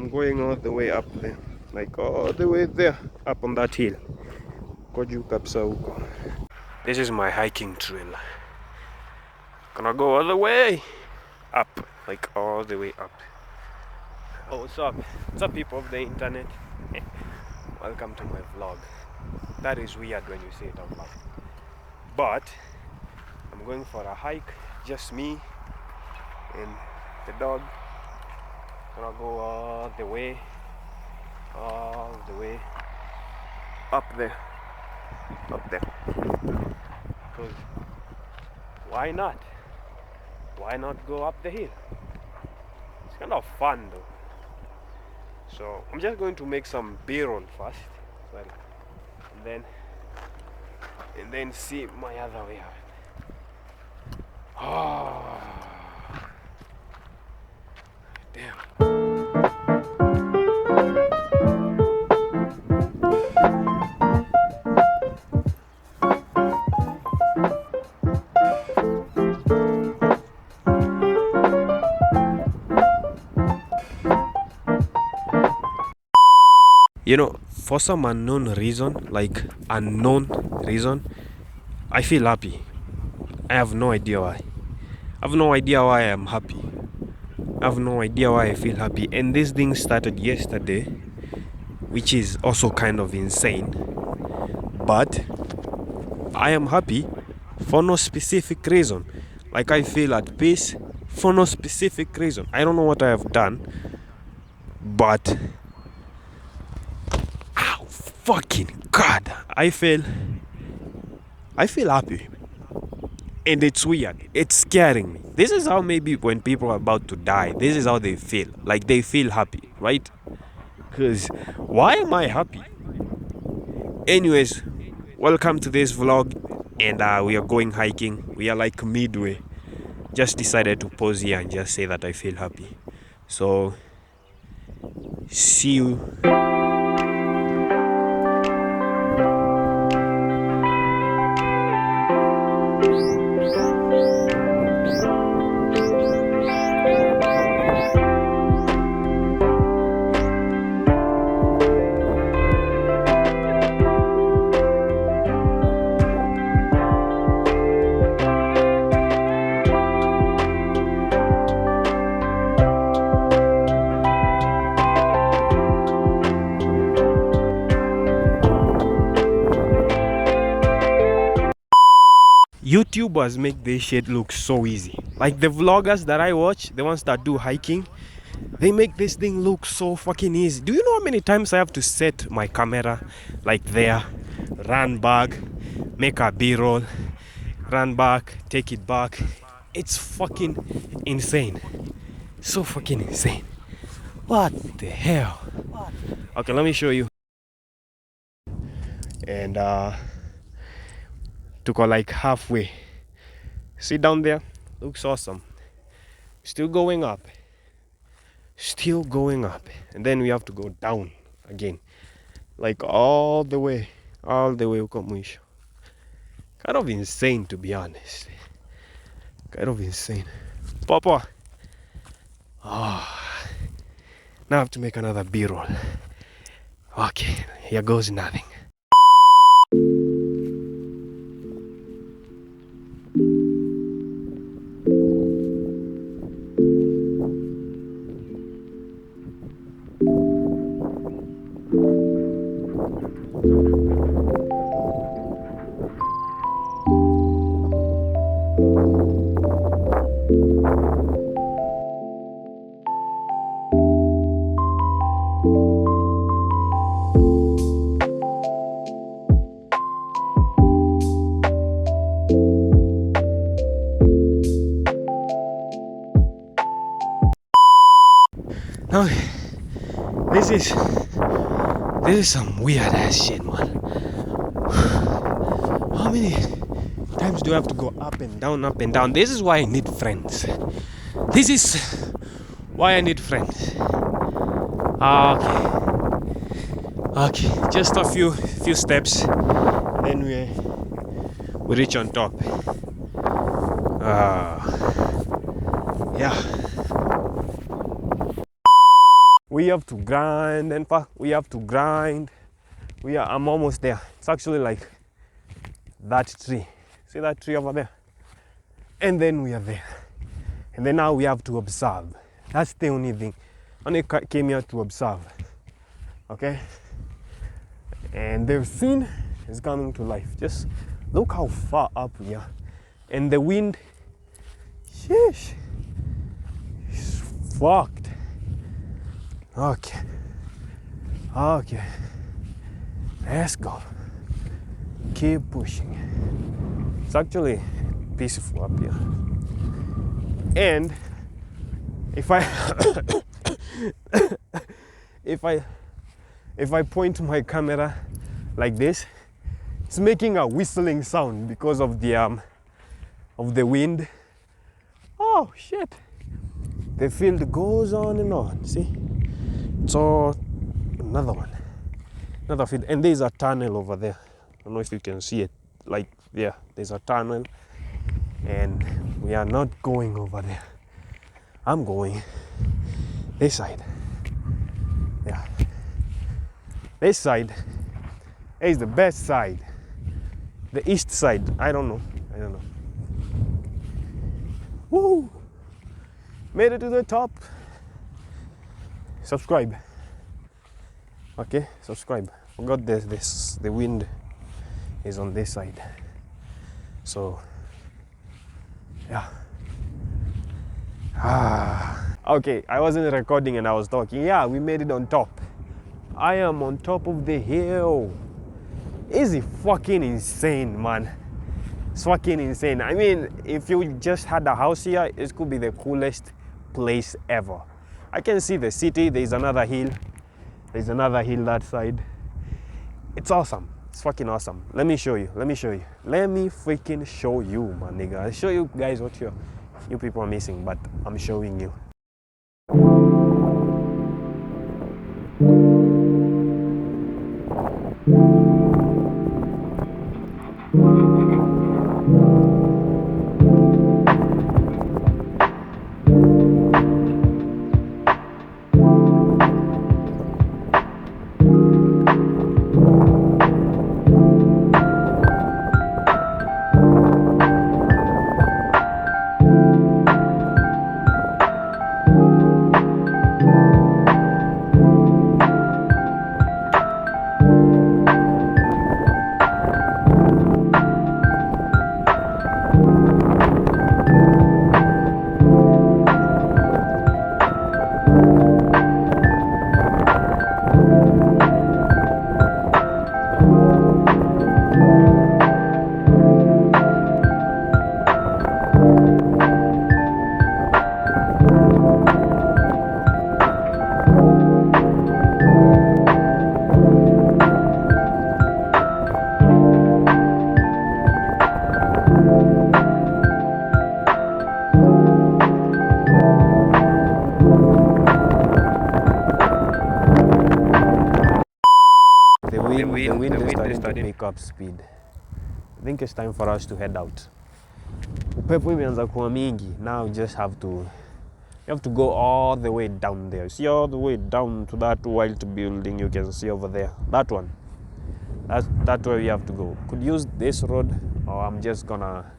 I'm going all the way up there, like all the way there, up on that hill. Koju kabisa huko. This is my hiking trail. Gonna go all the way up, like all the way up. Oh, what's up? What's up, people of the internet? Welcome to my vlog. That is weird when you say it out loud. But I'm going for a hike, just me and the dog. Gonna go all the way up there. Because why not? Why not go up the hill? It's kind of fun though. So I'm just going to make some B-roll first, well, and then see my other way out. Oh, damn. You know, for some unknown reason, I feel happy. I have no idea why. I have no idea why I'm happy. I have no idea why I feel happy. And this thing started yesterday, which is also kind of insane. But I am happy for no specific reason. Like, I feel at peace for no specific reason. I don't know what I have done, but fucking God, I feel happy. And it's weird. It's scaring me. This is how maybe when people are about to die, this is how they feel. Like, they feel happy, right? Because why am I happy? Anyways, welcome to this vlog. And we are going hiking. We are like midway. Just decided to pause here and just say that I feel happy. So, see you. YouTubers make this shit look so easy. Like, the vloggers that I watch, the ones that do hiking, they make this thing look so fucking easy. Do you know how many times I have to set my camera like there, run back, make a B-roll, run back, take it back? It's fucking insane. So fucking insane. What the hell? Okay, let me show you. And to go like halfway. See down there? Looks awesome. Still going up. And then we have to go down again. Like all the way huko mwisho. Kind of insane, to be honest. Kind of insane. Papa. Now I have to make another B-roll. Okay, here goes nothing. Now, this is some weird ass shit, man. How many times do I have to go up and down? This is why I need friends. This is why I need friends. Okay, just a few steps, then we reach on top. Yeah. We have to grind. In fact, we have to grind. I'm almost there. It's actually like that tree. See that tree over there? And then we are there. And then now we have to observe. That's the only thing. I only came here to observe. Okay? And the scene is coming to life. Just look how far up we are. And the wind, sheesh, is fucked. Okay. Okay. Let's go. Keep pushing. It's actually peaceful up here. And if I if I point my camera like this, it's making a whistling sound because of the wind. Oh shit. The field goes on and on. See? So another one. Another field. And there's a tunnel over there. I don't know if you can see it. Like, yeah, there's a tunnel. And we are not going over there. I'm going this side. Yeah. This side is the best side. The east side, I don't know. Woo! Made it to the top. Subscribe. Okay, subscribe. Forgot this. The wind is on this side. So, yeah. Okay, I wasn't recording and I was talking. Yeah, we made it on top. I am on top of the hill. Is it fucking insane, man? It's fucking insane. I mean, if you just had a house here, it could be the coolest place ever. I can see the city. There's another hill. There's another hill that side. It's awesome. It's fucking awesome. Let me show you. Let me freaking show you, my nigga. I'll show you guys what you people are missing, but I'm showing you. The wind is starting to pick up speed. I think it's time for us to head out. Upepo imeanza kuwa mingi. Now you have to go all the way down there. See all the way down to that white building you can see over there. That one. That's where we have to go. Could use this road, or I'm just gonna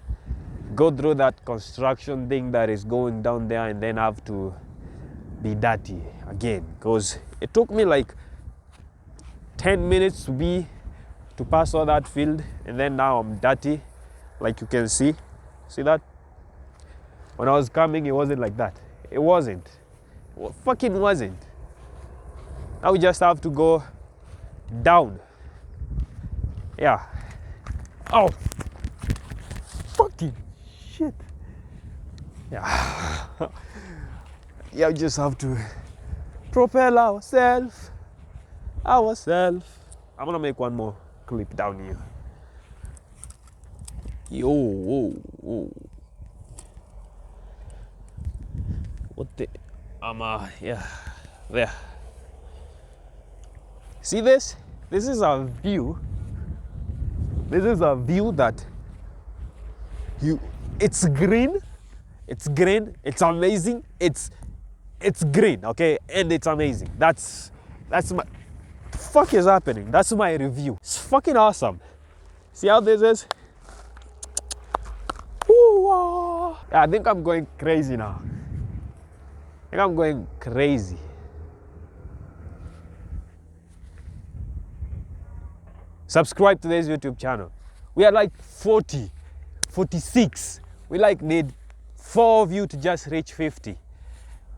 go through that construction thing that is going down there and then have to be dirty again. Because it took me like 10 minutes to pass all that field, and then now I'm dirty, like you can see. See that? When I was coming, it wasn't like that. It wasn't. It fucking wasn't. Now we just have to go down. Yeah. Oh. Fucking shit. Yeah. Yeah, we just have to propel ourselves. I'm gonna make one more clip down here. Yo, whoa. What the? Yeah, there. See this? This is a view. This is a view that it's green. It's green. It's amazing. It's it's green, okay, and it's amazing. That's my, the fuck is happening? That's my review. It's fucking awesome. See how this is? Ooh, yeah, I think I'm going crazy now. I think I'm going crazy. Subscribe to this YouTube channel. We are like 40, 46. We like need 4 of you to just reach 50.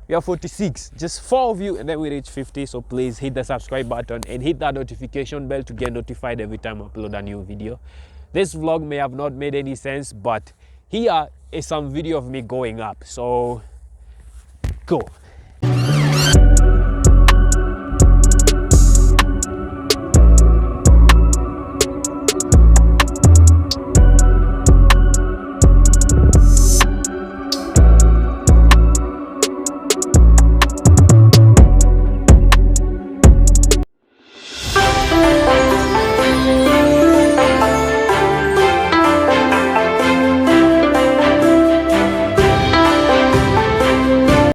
We are 46, just 4 of you and then we reach 50. So please hit the subscribe button and hit that notification bell to get notified every time I upload a new video. This vlog may have not made any sense, but here is some video of me going up. So go.